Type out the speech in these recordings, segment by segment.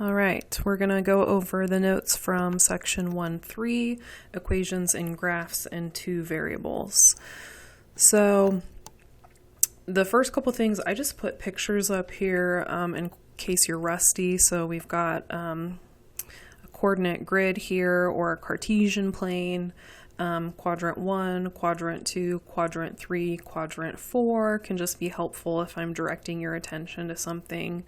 All right, we're going to go over the notes from section 1.3, equations in graphs and two variables. So the first couple things, I just put pictures up here in case you're rusty. So we've got a coordinate grid here, or a Cartesian plane. Quadrant 1, quadrant 2, quadrant 3, quadrant 4 can just be helpful if I'm directing your attention to something.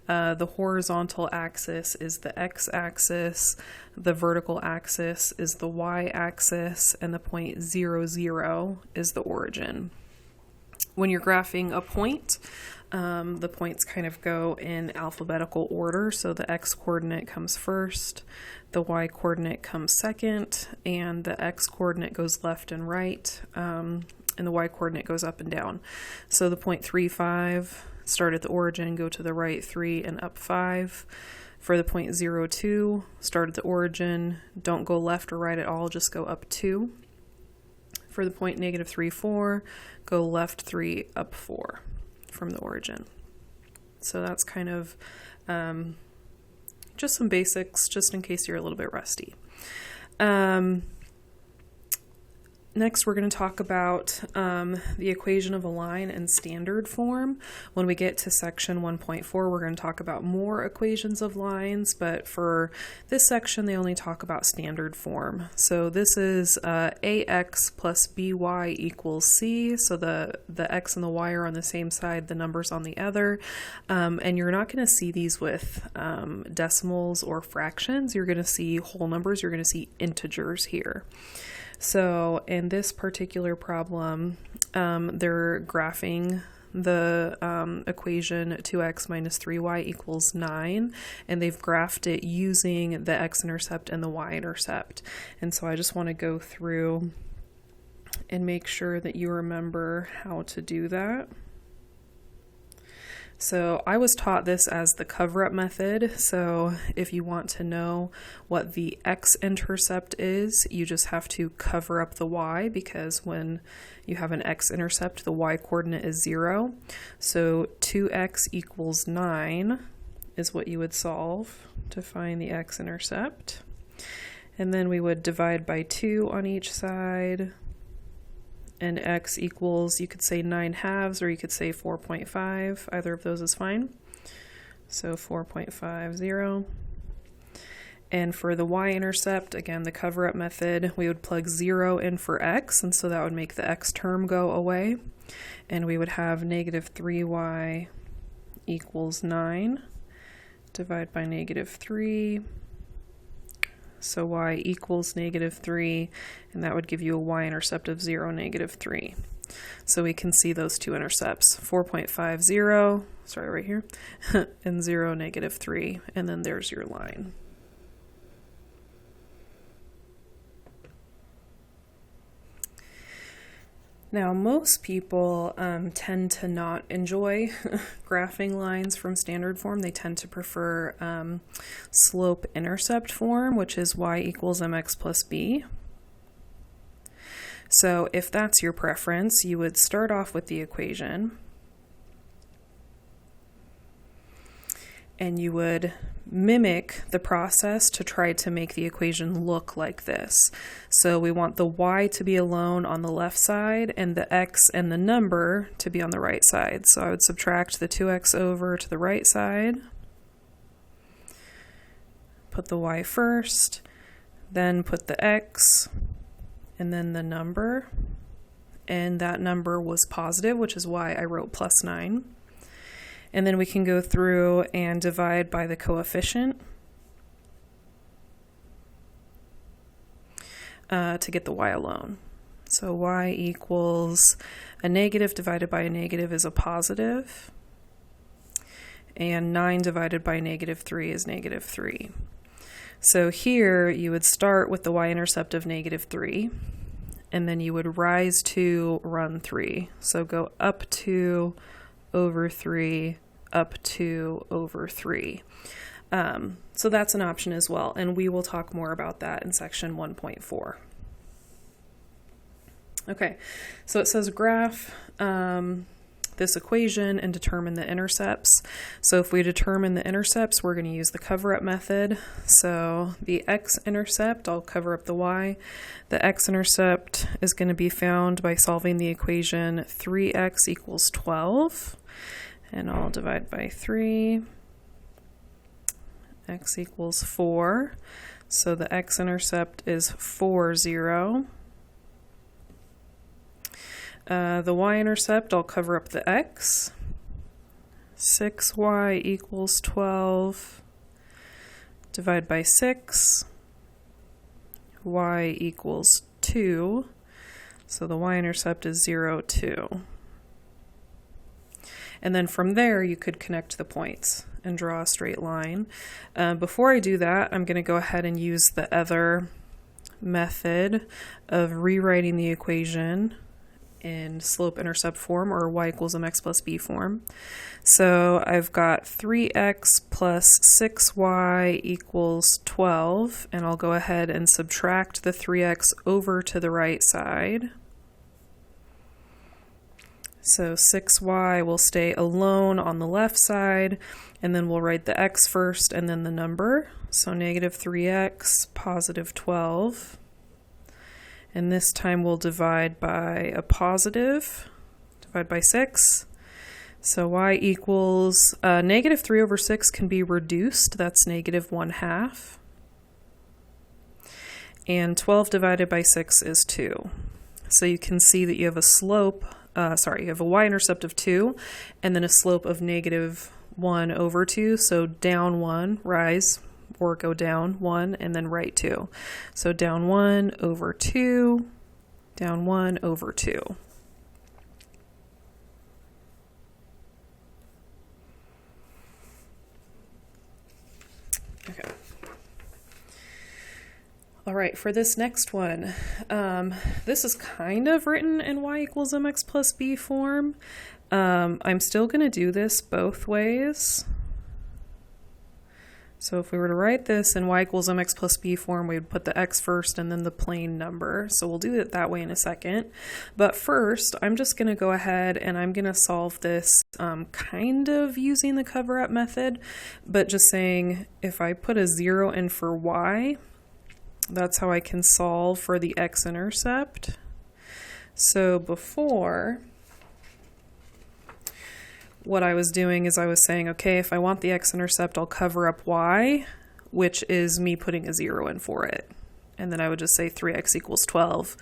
The horizontal axis is the x-axis, the vertical axis is the y-axis, and the point 0, 0 is the origin. When you're graphing a point, the points kind of go in alphabetical order. So the x-coordinate comes first, the y-coordinate comes second, and the x-coordinate goes left and right, and the y-coordinate goes up and down. So the point 3, 5, start at the origin, go to the right 3 and up 5. For the point 0, 2, start at the origin, don't go left or right at all, just go up 2. For the point -3, 4, go left 3, up 4 from the origin. So that's kind of just some basics, just in case you're a little bit rusty. Next, we're going to talk about the equation of a line in standard form. When we get to section 1.4, we're going to talk about more equations of lines, but for this section, they only talk about standard form. So this is ax plus by equals c. So the x and the y are on the same side, the numbers on the other. And you're not going to see these with decimals or fractions. You're going to see whole numbers. You're going to see integers here. So in this particular problem, they're graphing the equation 2x minus 3y equals 9, and they've graphed it using the x-intercept and the y-intercept. And so I just want to go through and make sure that you remember how to do that. So I was taught this as the cover-up method. So if you want to know what the x-intercept is, you just have to cover up the y, because when you have an x-intercept, the y-coordinate is 0. So 2x equals 9 is what you would solve to find the x-intercept. And then we would divide by 2 on each side. And x equals, you could say 9/2, or you could say 4.5. Either of those is fine. So 4.50. And for the y-intercept, again, the cover-up method, we would plug 0 in for x, and so that would make the x term go away. And we would have -3y equals 9. Divide by -3. So y equals -3, and that would give you a y-intercept of 0, -3. So we can see those two intercepts, 4.50, sorry, right here, and 0, -3, and then there's your line. Now, most people tend to not enjoy graphing lines from standard form. They tend to prefer slope-intercept form, which is y equals mx plus b. So if that's your preference, you would start off with the equation, and you would mimic the process to try to make the equation look like this. So we want the y to be alone on the left side and the x and the number to be on the right side. So I would subtract the 2x over to the right side, put the y first, then put the x, and then the number. And that number was positive, which is why I wrote plus 9. And then we can go through and divide by the coefficient to get the y alone. So y equals a negative divided by a negative is a positive, and 9 divided by -3 is -3. So here you would start with the y-intercept of -3, and then you would rise to run 3. So go up 2 over 3, up 2 over 3. So that's an option as well, and we will talk more about that in section 1.4. Okay, so it says graph this equation and determine the intercepts. So if we determine the intercepts, we're going to use the cover-up method. So the x-intercept, I'll cover up the y. The x-intercept is going to be found by solving the equation 3x equals 12. And I'll divide by 3. X equals 4. So the x-intercept is 4, 0. The y-intercept, I'll cover up the x. 6y equals 12. Divide by 6. Y equals 2. So the y-intercept is 0, 2. And then from there, you could connect the points and draw a straight line. Before I do that, I'm going to go ahead and use the other method of rewriting the equation in slope-intercept form, or y equals mx plus b form. So I've got 3x plus 6y equals 12, and I'll go ahead and subtract the 3x over to the right side. So 6y will stay alone on the left side, and then we'll write the x first and then the number. So negative 3x, positive 12. And this time we'll divide by a positive, divide by 6. So y equals, negative 3 over 6 can be reduced. That's negative 1/2. And 12 divided by 6 is 2. So you can see that you have a slope, you have a y-intercept of 2, and then a slope of negative 1 over 2. So down 1, rise, or go down 1, and then right 2. So down 1 over 2, down 1 over 2. Okay. All right, for this next one, this is kind of written in y equals mx plus b form. I'm still going to do this both ways. So if we were to write this in y equals mx plus b form, we would put the x first and then the plain number. So we'll do it that way in a second. But first, I'm just going to go ahead and I'm going to solve this kind of using the cover-up method, but just saying if I put a 0 in for y, that's how I can solve for the x-intercept. So before, what I was doing is I was saying, okay, if I want the x-intercept, I'll cover up y, which is me putting a 0 in for it. And then I would just say 3x equals 12,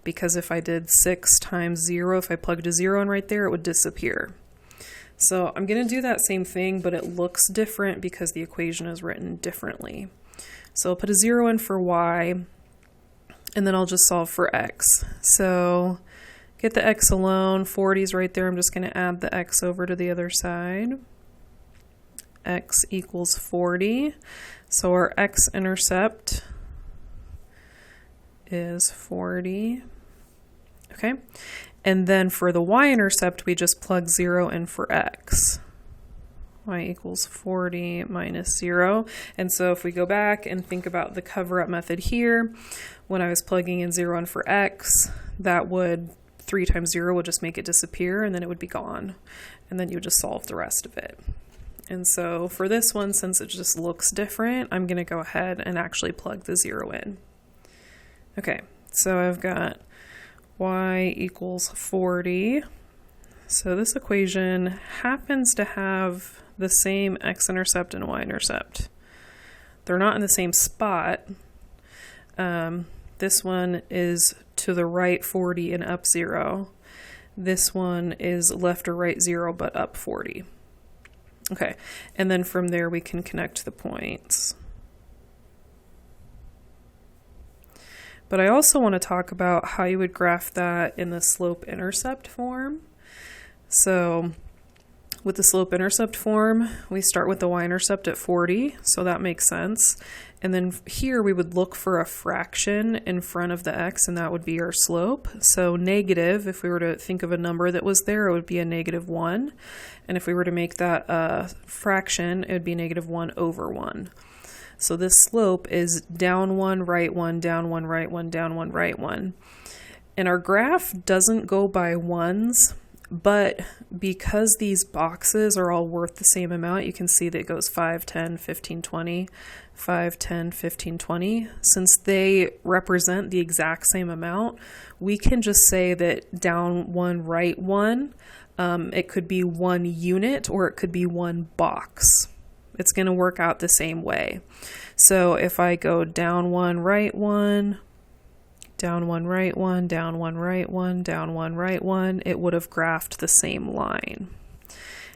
because if I did 6 times 0, if I plugged a 0 in right there, it would disappear. So I'm going to do that same thing, but it looks different because the equation is written differently. So I'll put a 0 in for y, and then I'll just solve for x. So get the x alone, 40 is right there. I'm just going to add the x over to the other side. X equals 40. So our x-intercept is 40. Okay. And then for the y-intercept, we just plug 0 in for x. Y equals 40 minus 0. And so if we go back and think about the cover-up method here, when I was plugging in 0 in for x, that would 3 times 0 would just make it disappear, and then it would be gone. And then you would just solve the rest of it. And so for this one, since it just looks different, I'm going to go ahead and actually plug the 0 in. Okay, so I've got y equals 40. So this equation happens to have the same x-intercept and y-intercept. They're not in the same spot. This one is to the right 40 and up 0. This one is left or right 0 but up 40. Okay, and then from there we can connect the points. But I also want to talk about how you would graph that in the slope-intercept form. So with the slope-intercept form, we start with the y-intercept at 40, so that makes sense. And then here we would look for a fraction in front of the x, and that would be our slope. So negative, if we were to think of a number that was there, it would be a negative 1. And if we were to make that a fraction, it would be negative 1 over 1. So this slope is down 1, right 1, down 1, right 1, down 1, right 1. And our graph doesn't go by ones. But because these boxes are all worth the same amount, you can see that it goes 5, 10, 15, 20, 5, 10, 15, 20. Since they represent the exact same amount, we can just say that down one, right one, it could be one unit or it could be one box. It's going to work out the same way. So if I go down one, right one, down one, right one, down one, right one, down one, right one, it would have graphed the same line.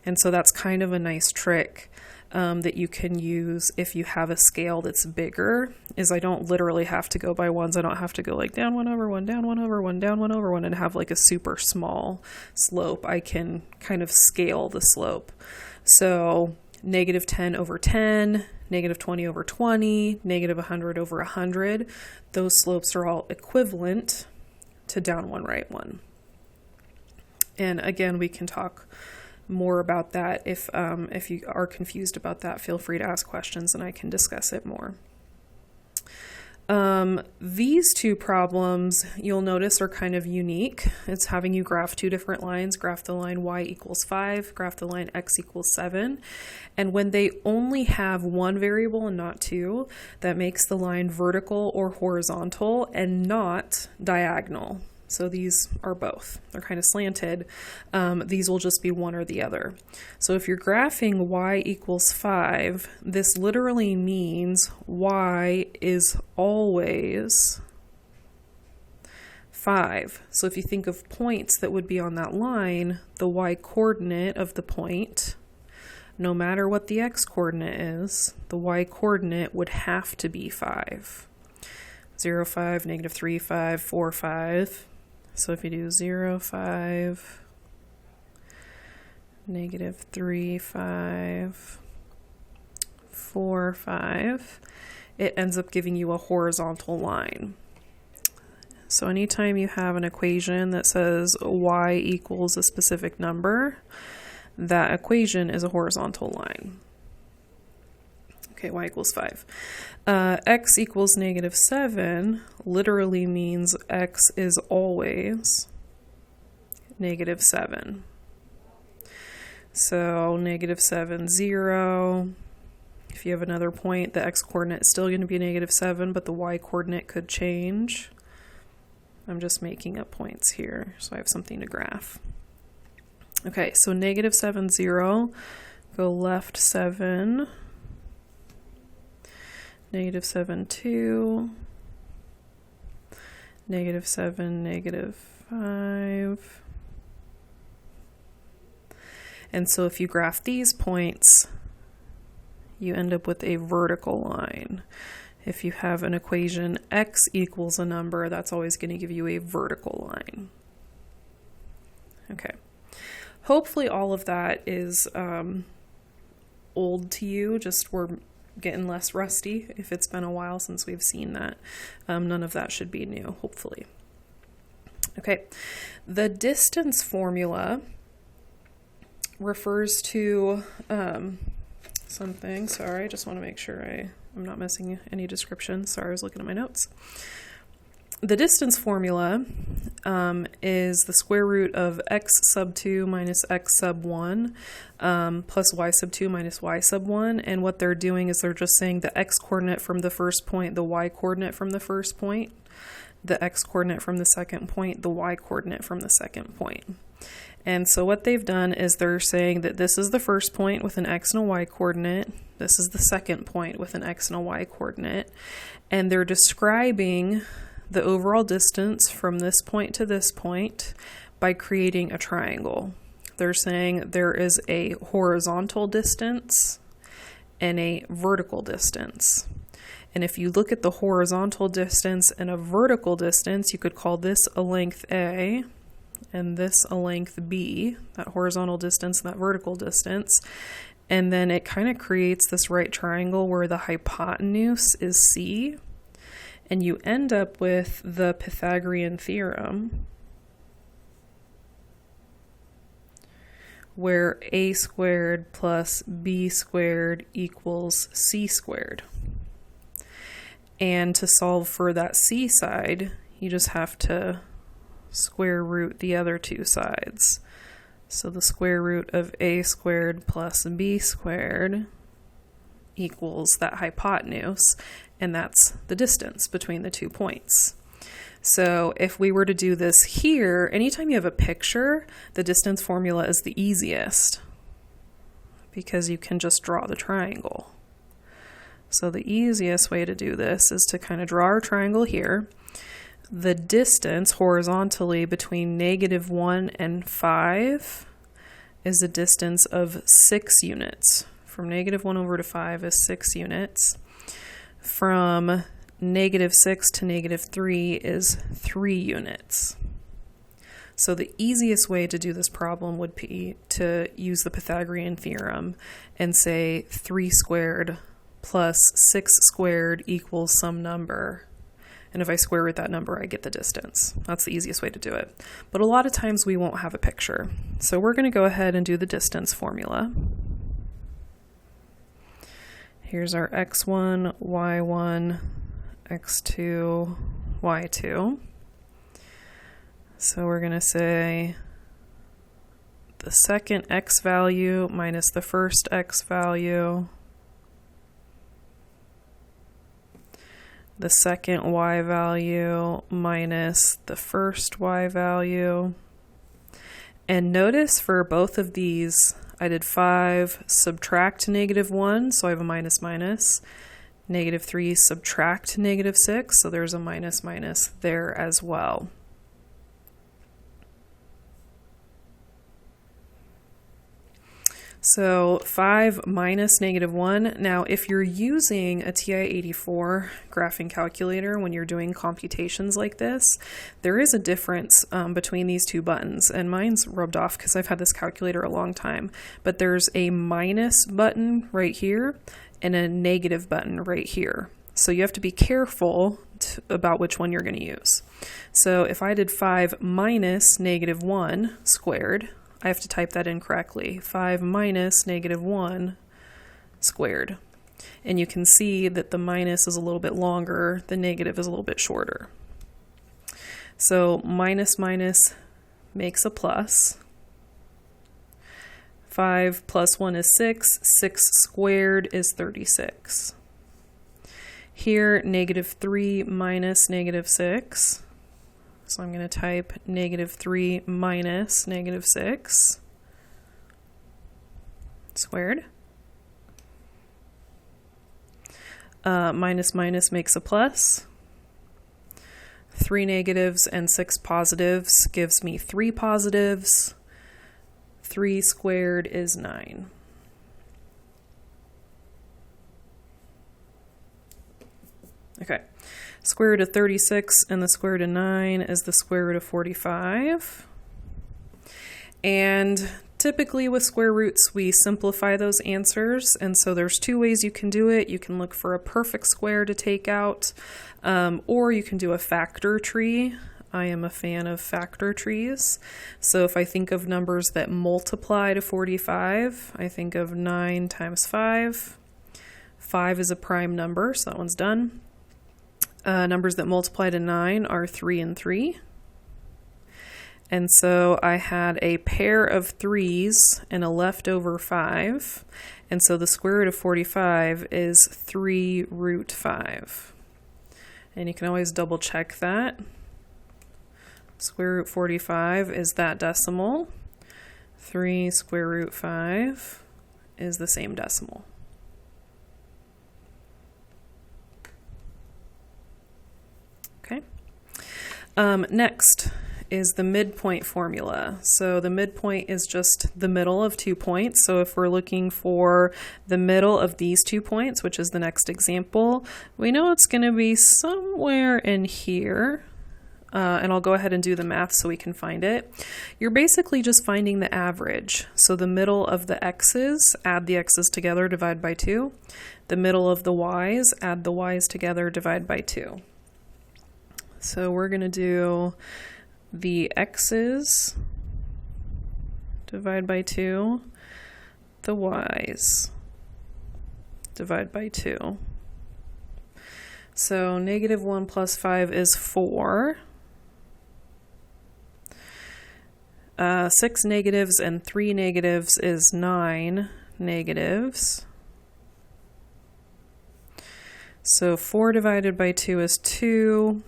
And so that's kind of a nice trick that you can use if you have a scale that's bigger, is I don't literally have to go by ones. I don't have to go like down one over one, down one over one, down one over one, and have like a super small slope. I can kind of scale the slope. So negative 10 over 10, negative 20 over 20, negative 100 over 100. Those slopes are all equivalent to down one, right one. And again, we can talk more about that. If you are confused about that, feel free to ask questions and I can discuss it more. These two problems you'll notice are kind of unique. It's having you graph two different lines, graph the line y equals 5, graph the line x equals 7. And when they only have one variable and not two, that makes the line vertical or horizontal and not diagonal. So these are both. They're kind of slanted. These will just be one or the other. So if you're graphing y equals 5, this literally means y is always 5. So if you think of points that would be on that line, the y coordinate of the point, no matter what the x coordinate is, the y coordinate would have to be 5. 0, 5, negative 3, 5, 4, 5. So if you do 0, 5, negative 3, 5, 4, 5, it ends up giving you a horizontal line. So anytime you have an equation that says y equals a specific number, that equation is a horizontal line. Okay, y equals 5. X equals negative 7 literally means x is always negative 7. So negative 7, 0. If you have another point, the x coordinate is still going to be negative 7, but the y coordinate could change. I'm just making up points here, so I have something to graph. Okay, so negative 7, 0. Go left 7. Negative 7, 2, negative 7, negative 5. And so if you graph these points, you end up with a vertical line. If you have an equation x equals a number, that's always going to give you a vertical line. Okay. Hopefully all of that is old to you, just we're getting less rusty if it's been a while since we've seen that. None of that should be new, hopefully. Okay, the distance formula refers to something. Sorry, I just want to make sure I'm not missing any descriptions. Sorry, I was looking at my notes. The distance formula is the square root of x sub 2 minus x sub 1 plus y sub 2 minus y sub 1. And what they're doing is they're just saying the x coordinate from the first point, the y coordinate from the first point, the x coordinate from the second point, the y coordinate from the second point. And so what they've done is they're saying that this is the first point with an x and a y coordinate. This is the second point with an x and a y coordinate. And they're describing the overall distance from this point to this point by creating a triangle. They're saying there is a horizontal distance and a vertical distance. And if you look at the horizontal distance and a vertical distance, you could call this a length A and this a length B, that horizontal distance and that vertical distance. And then it kind of creates this right triangle where the hypotenuse is C. And you end up with the Pythagorean theorem, where a squared plus b squared equals c squared. And to solve for that c side, you just have to square root the other two sides. So the square root of a squared plus b squared equals that hypotenuse, and that's the distance between the 2 points. So if we were to do this here, anytime you have a picture, the distance formula is the easiest because you can just draw the triangle. So the easiest way to do this is to kind of draw our triangle here. The distance horizontally between -1 and 5 is a distance of 6 units. From -1 over to 5 is 6 units. From -6 to -3 is 3 units. So the easiest way to do this problem would be to use the Pythagorean theorem and say 3 squared plus 6 squared equals some number. And if I square root that number, I get the distance. That's the easiest way to do it. But a lot of times we won't have a picture. So we're going to go ahead and do the distance formula. Here's our x1, y1, x2, y2. So we're going to say the second x value minus the first x value, the second y value minus the first y value. And notice for both of these, I did 5 subtract -1, so I have a minus minus. -3 subtract -6, so there's a minus minus there as well. So 5 minus -1. Now, if you're using a TI-84 graphing calculator when you're doing computations like this, there is a difference between these two buttons. And mine's rubbed off because I've had this calculator a long time. But there's a minus button right here and a negative button right here. So you have to be careful about which one you're going to use. So if I did 5 minus -1 squared, I have to type that in correctly. 5 minus -1 squared. And you can see that the minus is a little bit longer, the negative is a little bit shorter. So minus minus makes a plus. 5 plus 1 is 6. 6 squared is 36. Here, -3 minus -6. So I'm going to type -3 minus -6 squared. Minus minus makes a plus. 3 negatives and 6 positives gives me 3 positives. 3 squared is 9. Okay. Square root of 36 and the square root of 9 is the square root of 45. And typically with square roots, we simplify those answers. And so there's 2 ways you can do it. You can look for a perfect square to take out, or you can do a factor tree. I am a fan of factor trees. So if I think of numbers that multiply to 45, I think of 9 times 5. 5 is a prime number, so that one's done. Numbers that multiply to 9 are 3 and 3. And so I had a pair of 3s and a leftover 5. And so the square root of 45 is 3 root 5. And you can always double check that. Square root 45 is that decimal. 3 square root 5 is the same decimal. Okay. Next is the midpoint formula. So the midpoint is just the middle of 2 points. So if we're looking for the middle of these 2 points, which is the next example, we know it's going to be somewhere in here. And I'll go ahead and do the math so we can find it. You're basically just finding the average. So the middle of the x's, add the x's together, divide by 2. The middle of the y's, add the y's together, divide by 2. So we're going to do the x's, divide by 2, the y's, divide by 2. So -1 plus 5 is 4. 6 negatives and 3 negatives is 9 negatives. So 4 divided by 2 is 2.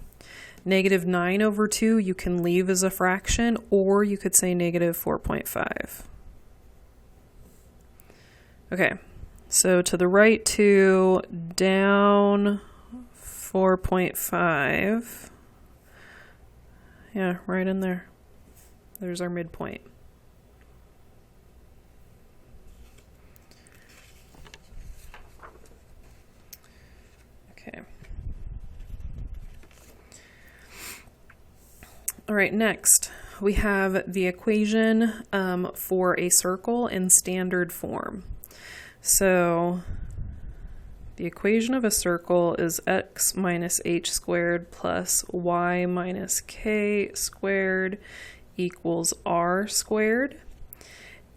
Negative 9 over 2 you can leave as a fraction, or you could say negative 4.5. Okay, so to the right 2, down 4.5. Yeah, right in there. There's our midpoint. Okay. All right, next we have the equation for a circle in standard form. So the equation of a circle is x minus h squared plus y minus k squared equals r squared.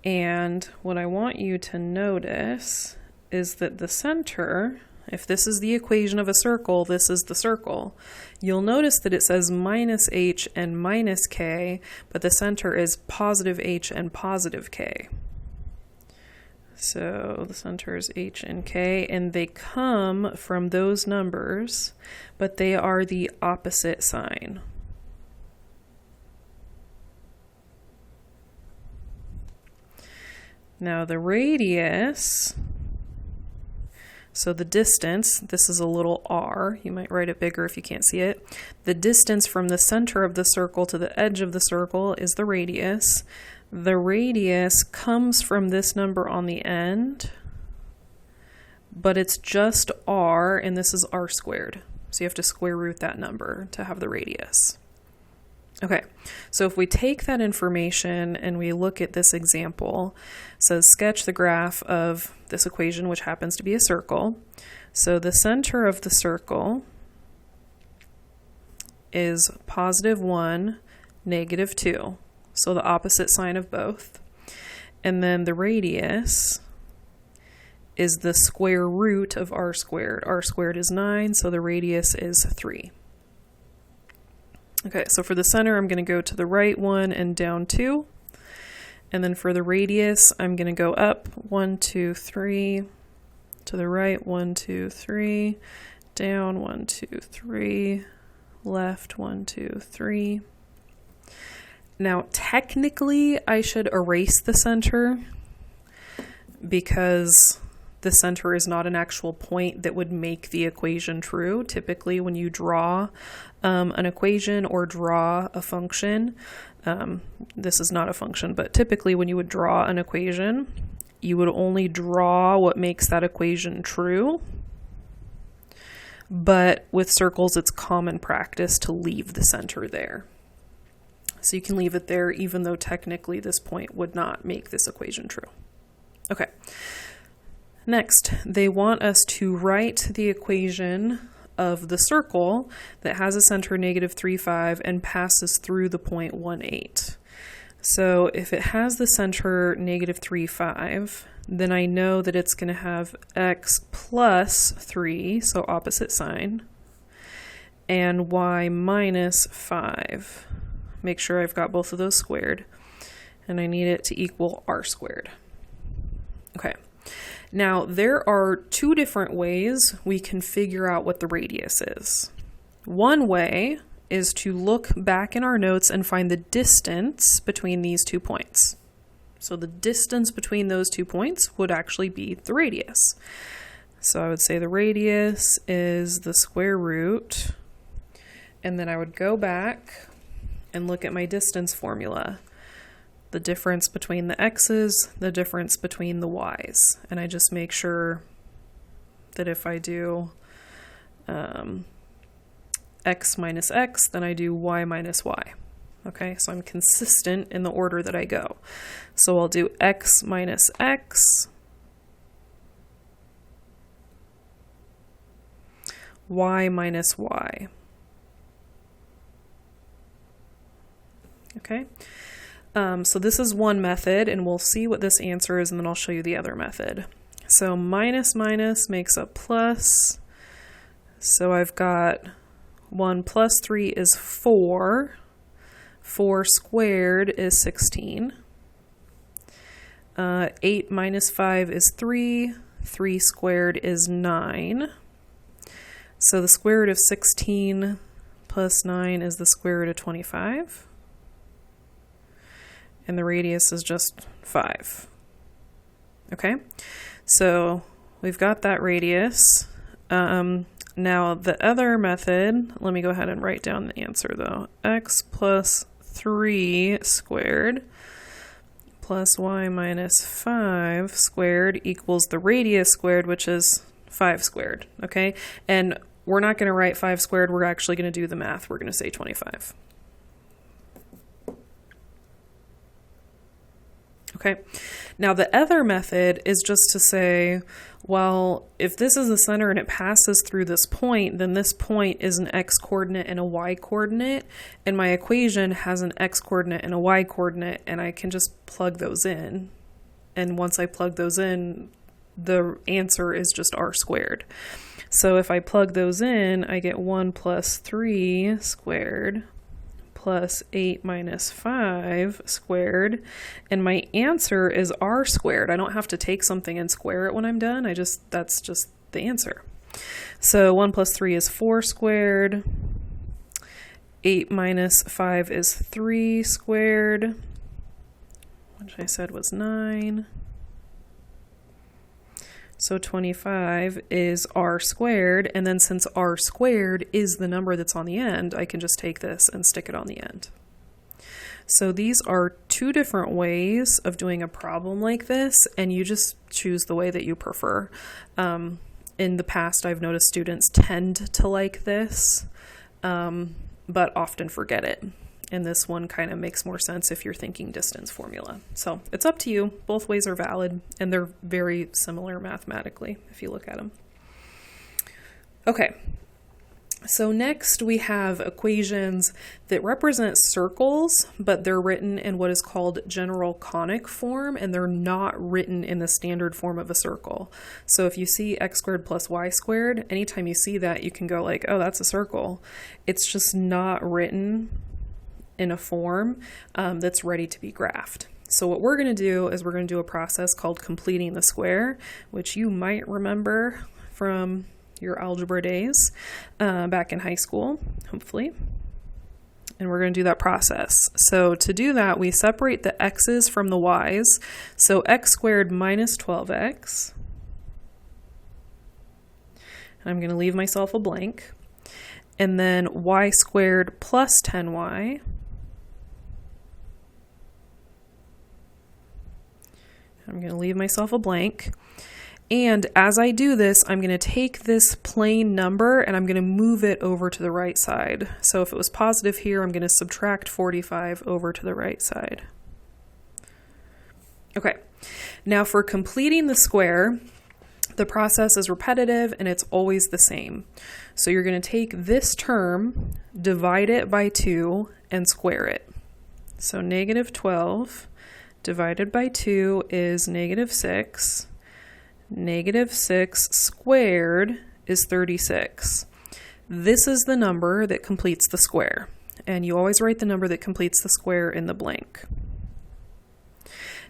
And what I want you to notice is that the center, if this is the equation of a circle, this is the circle. You'll notice that it says minus h and minus k, but the center is positive h and positive k. So the center is h and k, and they come from those numbers, but they are the opposite sign. Now the radius, so the distance, this is a little r, you might write it bigger if you can't see it. The distance from the center of the circle to the edge of the circle is the radius. The radius comes from this number on the end, but it's just r, and this is r squared. So you have to square root that number to have the radius. Okay, so if we take that information and we look at this example, it says sketch the graph of this equation, which happens to be a circle. So the center of the circle is positive 1, negative 2. So the opposite sign of both. And then the radius is the square root of r squared. R squared is 9, so the radius is 3. Okay, so for the center, I'm going to go to the right 1 and down 2. And then for the radius, I'm going to go up 1, 2, 3, to the right 1, 2, 3, down 1, 2, 3, left 1, 2, 3. Now, technically, I should erase the center because the center is not an actual point that would make the equation true. Typically, when you draw an equation or draw a function, this is not a function, but typically when you would draw an equation, you would only draw what makes that equation true. But with circles, it's common practice to leave the center there. So you can leave it there even though technically this point would not make this equation true. Okay. Next, they want us to write the equation of the circle that has a center negative 3, 5 and passes through the point 1, 8. So if it has the center negative 3, 5, then I know that it's going to have x plus 3, so opposite sign, and y minus 5. Make sure I've got both of those squared, and I need it to equal r squared. Okay. Now, there are two different ways we can figure out what the radius is. One way is to look back in our notes and find the distance between these 2 points. So the distance between those 2 points would actually be the radius. So I would say the radius is the square root, and then I would go back and look at my distance formula. The difference between the x's, the difference between the y's. And I just make sure that if I do x minus x, then I do y minus y. Okay, so I'm consistent in the order that I go. So I'll do x minus x, y minus y. Okay. So this is one method, and we'll see what this answer is, and then I'll show you the other method. So minus minus makes a plus. So I've got 1 plus 3 is 4. 4 squared is 16. 8 minus 5 is 3. 3 squared is 9. So the square root of 16 plus 9 is the square root of 25. And the radius is just 5. Okay, so we've got that radius. Now the other method, let me go ahead and write down the answer though. X plus 3 squared plus y minus 5 squared equals the radius squared, which is 5 squared, okay? And we're not going to write 5 squared, we're actually going to do the math. We're going to say 25. Okay, now the other method is just to say, well, if this is the center and it passes through this point, then this point is an x coordinate and a y coordinate, and my equation has an x coordinate and a y coordinate, and I can just plug those in. And once I plug those in, the answer is just r squared. So if I plug those in, I get 1 plus 3 squared plus 8 minus 5 squared, and my answer is r squared. I don't have to take something and square it when I'm done. That's just the answer. So 1 plus 3 is 4 squared. 8 minus 5 is 3 squared, which I said was 9. So 25 is r squared, and then since r squared is the number that's on the end, I can just take this and stick it on the end. So these are two different ways of doing a problem like this, and you just choose the way that you prefer. In the past, I've noticed students tend to like this, but often forget it. And this one kind of makes more sense if you're thinking distance formula. So it's up to you. Both ways are valid, and they're very similar mathematically if you look at them. Okay, so next we have equations that represent circles, but they're written in what is called general conic form, and they're not written in the standard form of a circle. So if you see x squared plus y squared, anytime you see that, you can go like, oh, that's a circle. It's just not written in a form that's ready to be graphed. So what we're going to do is we're going to do a process called completing the square, which you might remember from your algebra days back in high school, hopefully. And we're going to do that process. So to do that, we separate the x's from the y's. So x squared minus 12x. And I'm going to leave myself a blank. And then y squared plus 10y. I'm going to leave myself a blank. And as I do this, I'm going to take this plain number and I'm going to move it over to the right side. So if it was positive here, I'm going to subtract 45 over to the right side. Okay, now for completing the square, the process is repetitive and it's always the same. So you're going to take this term, divide it by 2, and square it. So negative 12 divided by 2 is negative 6. Negative 6 squared is 36. This is the number that completes the square. And you always write the number that completes the square in the blank.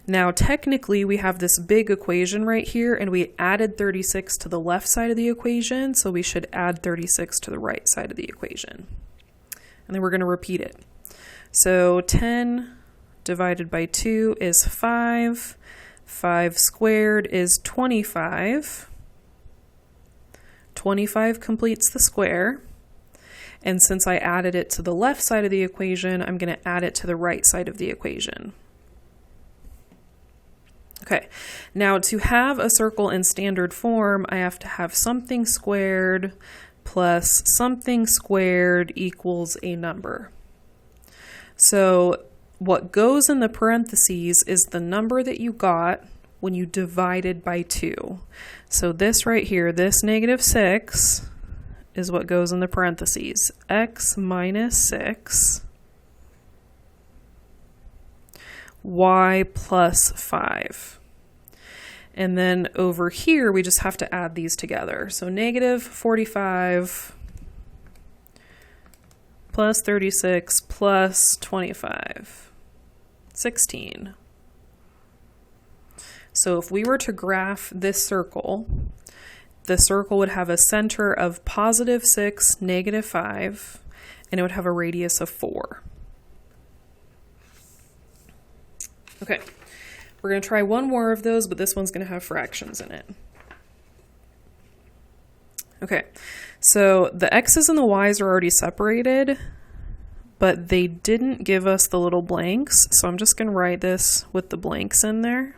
Now, technically, we have this big equation right here, and we added 36 to the left side of the equation, so we should add 36 to the right side of the equation. And then we're going to repeat it. So 10 divided by 2 is 5. 5 squared is 25. 25 completes the square. And since I added it to the left side of the equation, I'm going to add it to the right side of the equation. Okay, now to have a circle in standard form, I have to have something squared plus something squared equals a number. So what goes in the parentheses is the number that you got when you divided by 2. So this right here, this negative 6, is what goes in the parentheses. X minus 6, y plus 5. And then over here, we just have to add these together. So negative 45 plus 36 plus 25. 16. So if we were to graph this circle, the circle would have a center of positive 6, negative 5, and it would have a radius of 4. Okay, we're going to try one more of those, but this one's going to have fractions in it. Okay, so the x's and the y's are already separated, but they didn't give us the little blanks, so I'm just going to write this with the blanks in there.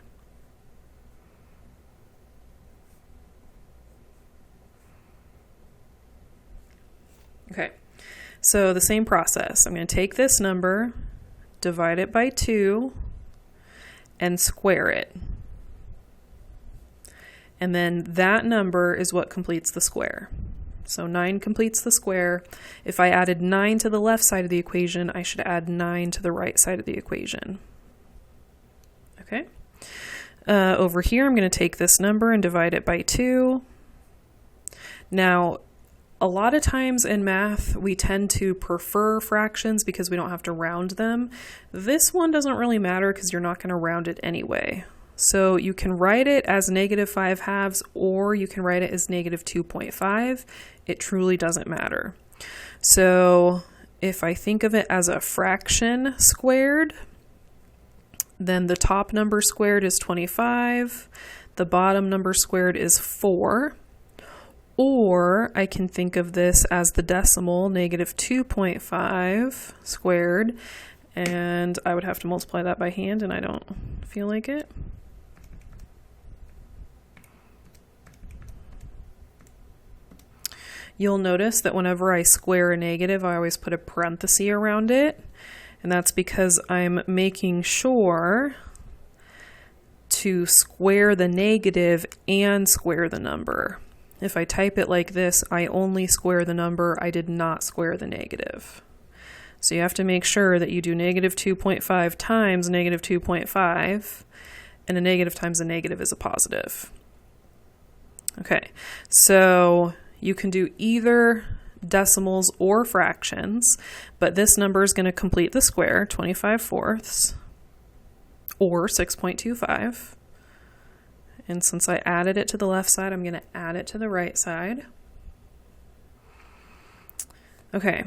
Okay, so the same process. I'm going to take this number, divide it by 2, and square it. And then that number is what completes the square. So 9 completes the square. If I added 9 to the left side of the equation, I should add 9 to the right side of the equation. Okay. Over here, I'm going to take this number and divide it by 2. Now, a lot of times in math, we tend to prefer fractions because we don't have to round them. This one doesn't really matter because you're not going to round it anyway. So you can write it as negative 5 halves, or you can write it as negative 2.5. It truly doesn't matter. So if I think of it as a fraction squared, then the top number squared is 25. The bottom number squared is 4. Or I can think of this as the decimal, negative 2.5 squared, and I would have to multiply that by hand, and I don't feel like it. You'll notice that whenever I square a negative, I always put a parenthesis around it, and that's because I'm making sure to square the negative and square the number. If I type it like this, I only square the number, I did not square the negative. So you have to make sure that you do negative 2.5 times negative 2.5, and a negative times a negative is a positive. Okay, so you can do either decimals or fractions, but this number is going to complete the square, 25 fourths, or 6.25. And since I added it to the left side, I'm going to add it to the right side. Okay,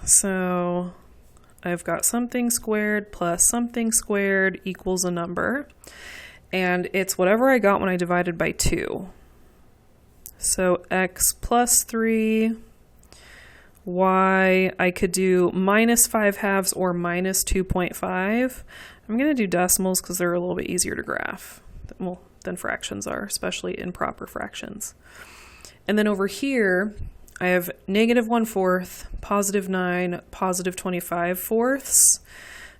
so I've got something squared plus something squared equals a number. And it's whatever I got when I divided by 2. So x plus 3, y, I could do minus 5 halves or minus 2.5. I'm going to do decimals because they're a little bit easier to graph than fractions are, especially in proper fractions. And then over here, I have negative 1/4, positive 9, positive 25 fourths.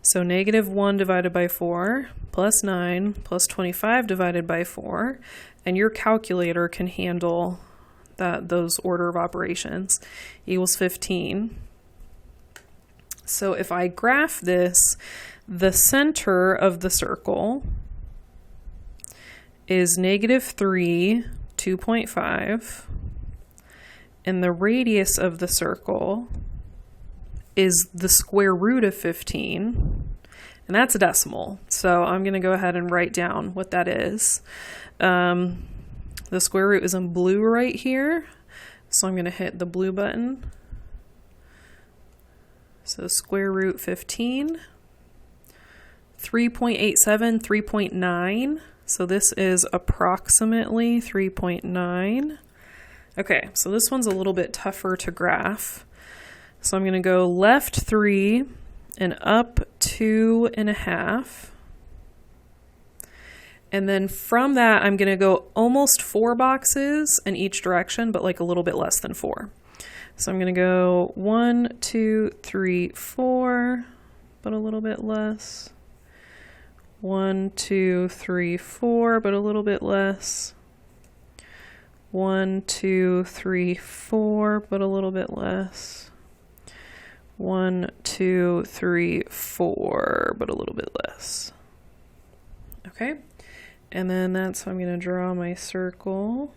So negative 1 divided by 4, plus 9, plus 25 divided by 4. And your calculator can handle those order of operations, equals 15. So if I graph this, the center of the circle is negative 3, 2.5, and the radius of the circle is the square root of 15, and that's a decimal. So I'm going to go ahead and write down what that is. The square root is in blue right here, so I'm going to hit the blue button. So square root 15, 3.87, 3.9. So this is approximately 3.9. Okay, so this one's a little bit tougher to graph. So I'm going to go left 3 and up 2.5. And then from that, I'm going to go almost 4 boxes in each direction, but like a little bit less than 4. So I'm going to go 1, 2, 3, 4, but a little bit less. 1, 2, 3, 4, but a little bit less. 1, 2, 3, 4, but a little bit less. 1, 2, 3, 4, but a little bit less. Okay, and then that's how I'm going to draw my circle.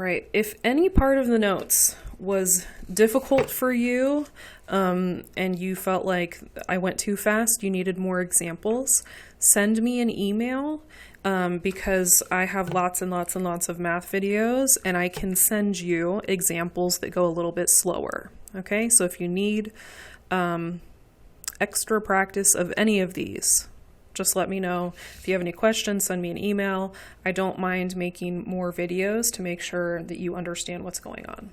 right. If any part of the notes was difficult for you, and you felt like I went too fast, you needed more examples, send me an email, because I have lots and lots and lots of math videos, and I can send you examples that go a little bit slower. Okay, so if you need extra practice of any of these, just let me know. If you have any questions, send me an email. I don't mind making more videos to make sure that you understand what's going on.